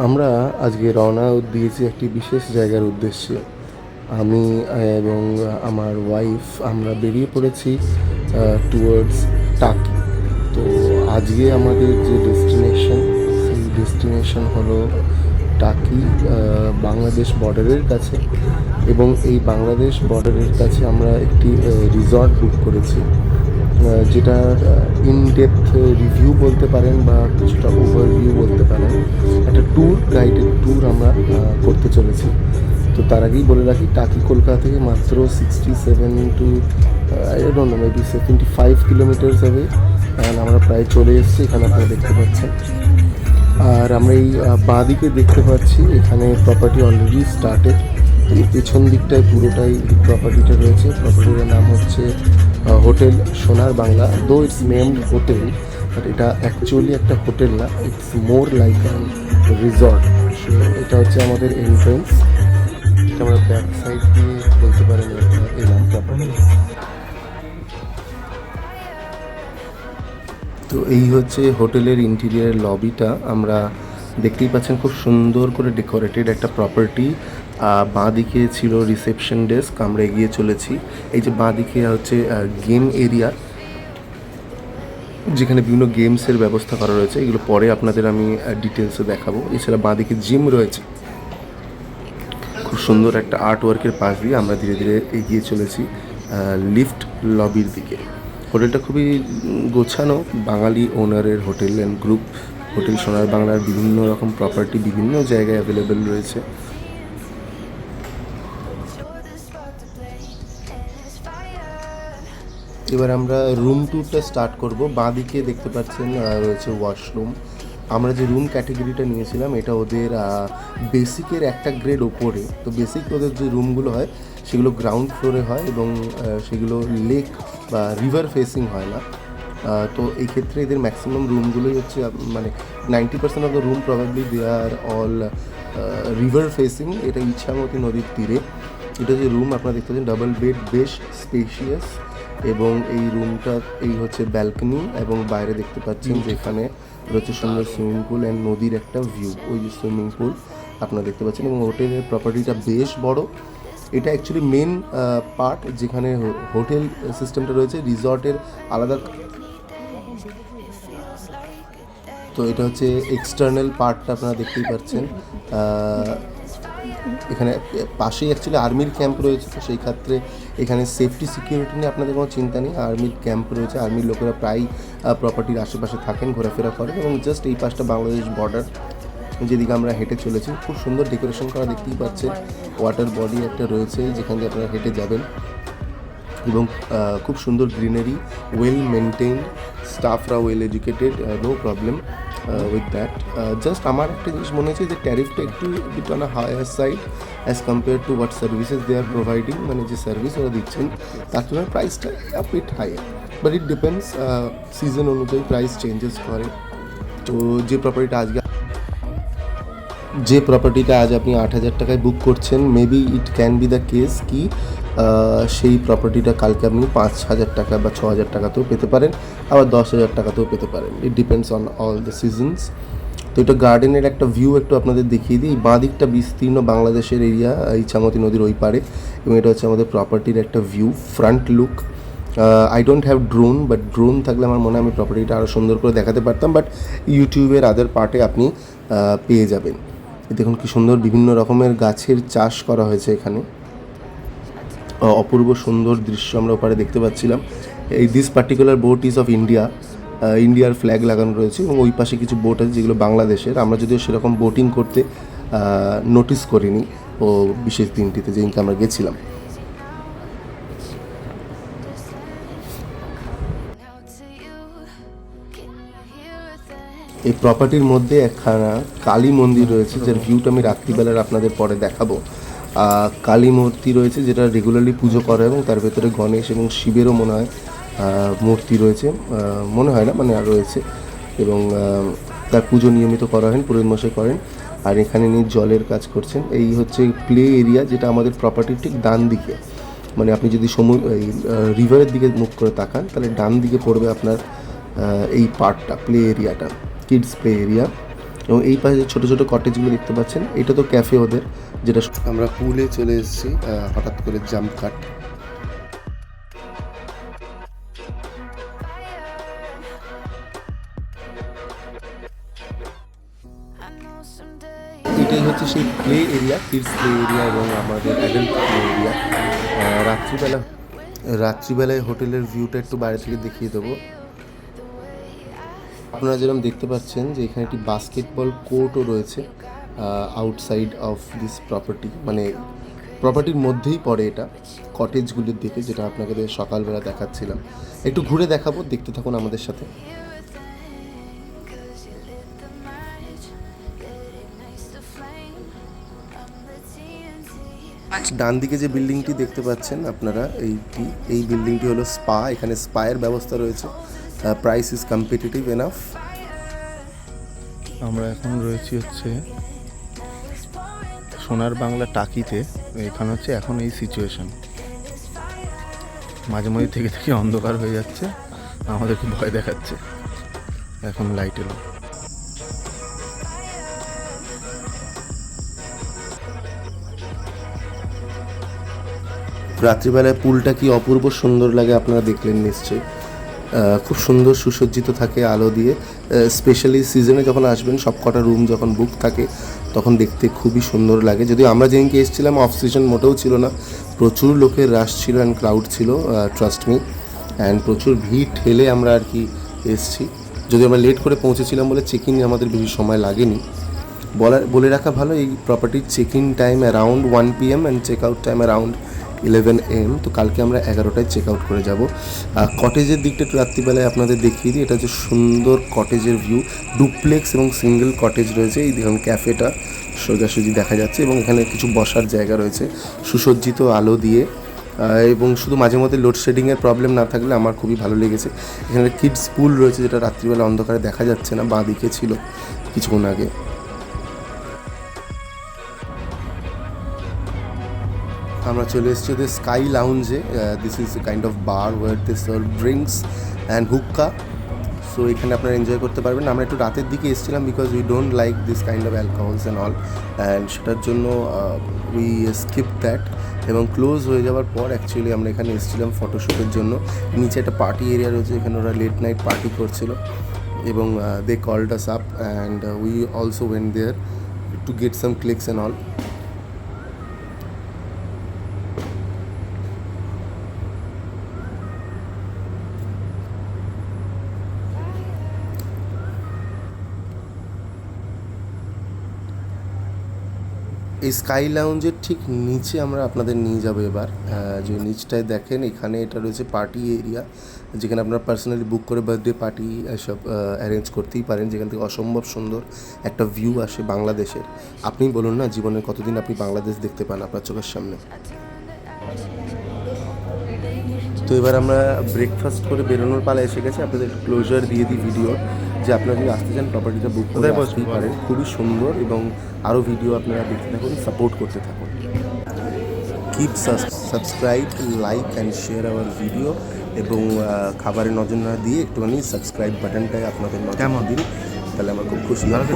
আমরা আজকে রওনা দিয়েছি একটি বিশেষ জায়গার উদ্দেশ্যে। আমি এবং আমার ওয়াইফ আমরা বেরিয়ে পড়েছি টুয়ার্ডস টাকি। তো আজকে আমাদের যে ডেস্টিনেশন, সেই ডেস্টিনেশন হলো টাকি, বাংলাদেশ বর্ডারের কাছে। এবং এই বাংলাদেশ বর্ডারের কাছে আমরা একটি রিসর্ট বুক করেছি, যেটার ইন ডেপথ রিভিউ বলতে পারেন বা কিছুটা ওভারভিউ বলতে পারেন। একটা গাইডেড ট্যুর আমরা করতে চলেছি। তো তার আগেই বলে রাখি, টাকি কলকাতা থেকে মাত্র 67 to I don't know, maybe 75 kilometres হবে। অ্যান্ড আমরা প্রায় চলে এসেছি, এখানে আপনারা দেখতে পাচ্ছেন। আর আমরা এই বাঁ দিকে দেখতে পাচ্ছি এখানে প্রপার্টি অলরেডি স্টার্টেড। এই পেছন দিকটায় পুরোটাই প্রপার্টিটা রয়েছে। প্রপার্টিটার নাম হচ্ছে হোটেল সোনার বাংলা। দো ইটস নেমড হোটেল, বাট এটা অ্যাকচুয়ালি একটা হোটেল না, it's more like an resort. এটা হচ্ছে আমাদের এন্ট্রেন্স। এটা আমরা ব্যাক সাইড দিয়ে বলতে পারেন এলাম প্রপার্টি। তো এই হচ্ছে হোটেলের ইন্টেরিয়ার লবিটা। আমরা দেখতেই পাচ্ছেন খুব সুন্দর করে ডেকোরেটেড একটা প্রপার্টি। বাঁ দিকে ছিল রিসেপশন ডেস্ক, আমরা এগিয়ে চলেছি। এই যে বাঁ দিকে হচ্ছে গেম এরিয়া, যেখানে বিভিন্ন গেমসের ব্যবস্থা করা রয়েছে। এগুলো পরে আপনাদের আমি ডিটেলসে দেখাবো। এছাড়া বাঁ দিকে জিম রয়েছে। খুব সুন্দর একটা আর্ট ওয়ার্কের পাশ দিয়ে আমরা ধীরে ধীরে এগিয়ে চলেছি লিফট লবির দিকে। হোটেলটা খুবই গোছানো, বাঙালি ওনারের হোটেল অ্যান্ড গ্রুপ। হোটেল সোনার বাংলার বিভিন্ন রকম প্রপার্টি বিভিন্ন জায়গায় অ্যাভেলেবেল রয়েছে। এবার আমরা রুম ট্যুরটা স্টার্ট করব। বাঁ দিকে দেখতে পাচ্ছেন রয়েছে ওয়াশরুম। আমরা যে রুম ক্যাটেগরিটা নিয়েছিলাম এটা ওদের বেসিকের একটা গ্রেড ওপরে। তো বেসিক ওদের যে রুমগুলো হয় সেগুলো গ্রাউন্ড ফ্লোরে হয় এবং সেগুলো লেক বা রিভার ফেসিং হয় না। তো এই ক্ষেত্রে এদের ম্যাক্সিমাম রুমগুলোই হচ্ছে মানে 90% of the room probably they are all river facing. এটা ইছামতি নদীর তীরে। এটা যে রুম আপনারা দেখতে পাচ্ছেন, ডাবল বেড, বেশ স্পেশিয়াস। এবং এই রুমটা এই হচ্ছে ব্যালকনি, এবং বাইরে দেখতে পাচ্ছেন যেখানে রয়েছে সুন্দর সুইমিং পুল অ্যান্ড নদীর একটা ভিউ। ওই যে সুইমিং পুল আপনারা দেখতে পাচ্ছেন। এবং হোটেলের প্রপার্টিটা বেশ বড়। এটা অ্যাকচুয়ালি মেন পার্ট, যেখানে হোটেল সিস্টেমটা রয়েছে, রিসর্টের আলাদা। তো এটা হচ্ছে এক্সটার্নাল পার্টটা আপনারা দেখতেই পাচ্ছেন। এখানে পাশেই অ্যাকচুয়ালি আর্মির ক্যাম্প রয়েছে। তো সেই ক্ষেত্রে এখানে সেফটি সিকিউরিটি নিয়ে আপনাদের কোনো চিন্তা নেই। আর্মির ক্যাম্প রয়েছে, আর্মির লোকেরা প্রায় প্রপার্টির আশেপাশে থাকেন, ঘোরাফেরা করেন। এবং জাস্ট এই পাশটা বাংলাদেশ বর্ডার, যেদিকে আমরা হেঁটে চলেছি। খুব সুন্দর ডেকোরেশন করা দেখতেই পাচ্ছেন। ওয়াটার বডি একটা রয়েছে যেখান দিয়ে আপনারা হেঁটে যাবেন। এবং খুব সুন্দর গ্রিনারি, ওয়েল মেনটেইনড, স্টাফরা well educated, no problem with that. Just আমার একটা জিনিস মনে হয়েছে যে ট্যারিফটা একটু bit on a higher side as compare to what services they are providing. মানে যে সার্ভিস ওরা দিচ্ছেন তার তুলনায় প্রাইসটা bit higher. But it depends, season অনুযায়ী প্রাইস চেঞ্জেস করে। তো যে প্রপার্টিটা আজ আপনি 8,000 টাকায় বুক করছেন, maybe it can be the case কি সেই প্রপার্টিটা কালকে আপনি 5,000 টাকা বা 6,000 টাকাতেও পেতে পারেন, আবার 10,000 টাকাতেও পেতে পারেন। It depends on all the seasons. তো এটা গার্ডেনের একটা ভিউ একটু আপনাদের দেখিয়ে দিই। বাঁ দিকটা বিস্তীর্ণ বাংলাদেশের এরিয়া, ইছামতি নদীর ওই পারে। এবং এটা হচ্ছে আমাদের প্রপার্টির একটা view, front look. I don't have drone, but drone থাকলে আমার মনে হয় আমি প্রপার্টিটা আরও সুন্দর করে দেখাতে পারতাম। বাট ইউটিউবের আদার পার্টে আপনি পেয়ে যাবেন। দেখুন কি সুন্দর বিভিন্ন রকমের গাছের চাষ করা হয়েছে এখানে। অপূর্ব সুন্দর দৃশ্য আমরা ওপারে দেখতে পাচ্ছিলাম। এই this particular BOT is of India, ইন্ডিয়ার ফ্ল্যাগ লাগানো রয়েছে। এবং ওই পাশে কিছু বোট আছে যেগুলো বাংলাদেশের। আমরা যদিও সেরকম বোটিং করতে নোটিস করিনি ও বিশেষ দিনটিতে, যেদিনকে আমরা গেছিলাম। এই প্রপার্টির মধ্যে একখানা কালী মন্দির রয়েছে, যার ভিউটা আমি রাত্রিবেলার আপনাদের পরে দেখাবো। কালী মূর্তি রয়েছে যেটা রেগুলারলি পুজো করে, এবং তার ভেতরে গণেশ এবং শিবেরও মনে হয় মূর্তি রয়েছে, মনে হয় না, মানে আর রয়েছে। এবং তার পুজো নিয়মিত করা হয়, পুরোহিত মশাই করেন। আর এখানে নিয়ে জলের কাজ করছেন। এই হচ্ছে প্লে এরিয়া, যেটা আমাদের প্রপার্টির ঠিক ডান দিকে। মানে আপনি যদি এই রিভারের দিকে মুখ করে তাকান, তাহলে ডান দিকে পড়বে আপনার এই পার্টটা, প্লে এরিয়াটা, কিডস প্লে এরিয়া। এবং এই পাশে যে ছোটো ছোটো কটেজগুলো দেখতে পাচ্ছেন, এটা তো ক্যাফে ওদের, যেটা আমরা পুলে চলে এসেছি হঠাৎ করে জাম্প কাট। এটাই হচ্ছে সেই play area, kids play area এবং আমাদের অ্যাডাল্ট প্লে এরিয়া। রাত্রিবেলায় হোটেলের ভিউটা একটু বাইরে থেকে দেখিয়ে দেবো। আপনারা যেরকম দেখতে পাচ্ছেন যে এখানে একটি বাস্কেটবল কোর্টও রয়েছে আউটসাইড অফ দিস প্রপার্টি, মানে প্রপার্টির মধ্যেই পড়ে এটা, কটেজগুলির দিকে, যেটা আপনাকে সকালবেলা দেখাচ্ছিলাম। একটু ঘুরে দেখাবো, দেখতে থাকুন আমাদের সাথে। ডান দিকে যে বিল্ডিংটি দেখতে পাচ্ছেন আপনারা, এই বিল্ডিংটি হলো স্পা। এখানে স্পায়ের ব্যবস্থা রয়েছে, প্রাইস ইজ কম্পিটিটিভ এনাফ। আমরা এখন রয়েছি হচ্ছে সোনার বাংলা টাকিতে। এখানে হচ্ছে এখন এই সিচুয়েশন, মাঝে মাঝে থেকে থেকে অন্ধকার হয়ে যাচ্ছে, আমাদেরকে ভয় দেখাচ্ছে। এখন লাইট এলো। রাত্রিবেলায় পুলটা কি অপূর্ব সুন্দর লাগে আপনারা দেখলেন নিশ্চয়ই। খুব সুন্দর সুসজ্জিত থাকে আলো দিয়ে। স্পেশালি সিজনে যখন আসবেন, সব কটা রুম যখন বুক থাকে তখন দেখতে খুবই সুন্দর লাগে। যদিও আমরা যেদিনকে এসেছিলাম অফ সিজন মোটেও ছিল না, প্রচুর লোকের রাশ ছিল অ্যান্ড ক্রাউড ছিল, ট্রাস্ট মি। অ্যান্ড প্রচুর ভিড় ঠেলে আমরা আর কি এসেছি। যদি আমরা লেট করে পৌঁছেছিলাম বলে চেক ইন আমাদের বেশি সময় লাগেনি। বলে রাখা ভালো, এই প্রপার্টির check in time around 1 PM and check out time around 11 AM। তো কালকে আমরা 11টায় চেক আউট করে যাব। কটেজের দিকটা একটু রাত্রিবেলায় আপনাদের দেখিয়ে দিই। এটা হচ্ছে সুন্দর কটেজের ভিউ, ডুপ্লেক্স এবং সিঙ্গেল কটেজ রয়েছে। এই দেখুন ক্যাফেটা সোজাসুজি দেখা যাচ্ছে এবং এখানে কিছু বসার জায়গা রয়েছে সুসজ্জিত আলো দিয়ে। এবং শুধু মাঝে মধ্যে লোডশেডিংয়ের প্রবলেম না থাকলে আমার খুবই ভালো লেগেছে। এখানে কিডস পুল রয়েছে, যেটা রাত্রিবেলা অন্ধকারে দেখা যাচ্ছে না, বাঁ দিকে ছিল কিছুক্ষণ আগে। আমরা চলে এসেছি ওদের স্কাই লাউঞ্জে। This is kind of bar where they serve drinks and hookah. So এখানে আপনারা এনজয় করতে পারবেন। আমরা একটু রাতের দিকে এসেছিলাম because we don't like this kind of alcohols and all, and সেটার জন্য উই স্কিপ দ্যাট। এবং ক্লোজ হয়ে যাওয়ার পর অ্যাকচুয়ালি আমরা এখানে এসেছিলাম ফটোশ্যুটের জন্য। নিচে একটা পার্টি এরিয়া রয়েছে, এখানে ওরা লেট নাইট পার্টি করছিল এবং they called us up and we also went there to get some clicks and all. এই স্কাই লাউঞ্জের ঠিক নিচে আমরা আপনাদের নিয়ে যাবো এবার। যে নিচটায় দেখেন, এখানে এটা রয়েছে পার্টি এরিয়া, যেখানে আপনারা পার্সোনালি বুক করে বার্থডে পার্টি এসব অ্যারেঞ্জ করতেই পারেন, যেখান থেকে অসম্ভব সুন্দর একটা ভিউ আসে বাংলাদেশের। আপনিই বলুন না, জীবনের কতদিন আপনি বাংলাদেশ দেখতে পান আপনার চোখের সামনে। তো এবার আমরা ব্রেকফাস্ট করে বেরোনোর পালা এসে গেছে। আপনাদের একটু ক্লোজার দিয়ে দিই ভিডিও, যে আপনারা যদি আসতে চান প্রপার্টিটা বুক করে আসতেই পারেন। খুবই সুন্দর এবং আরও ভিডিও আপনারা দেখতে থাকুন, সাপোর্ট করতে থাকুন। Keep subscribe, like and share our video. এবং খাবারের নজর না দিয়ে একটুখানি সাবস্ক্রাইব বাটনটায় আপনাদের নজর দিন, তাহলে আমার খুব খুশি হবে।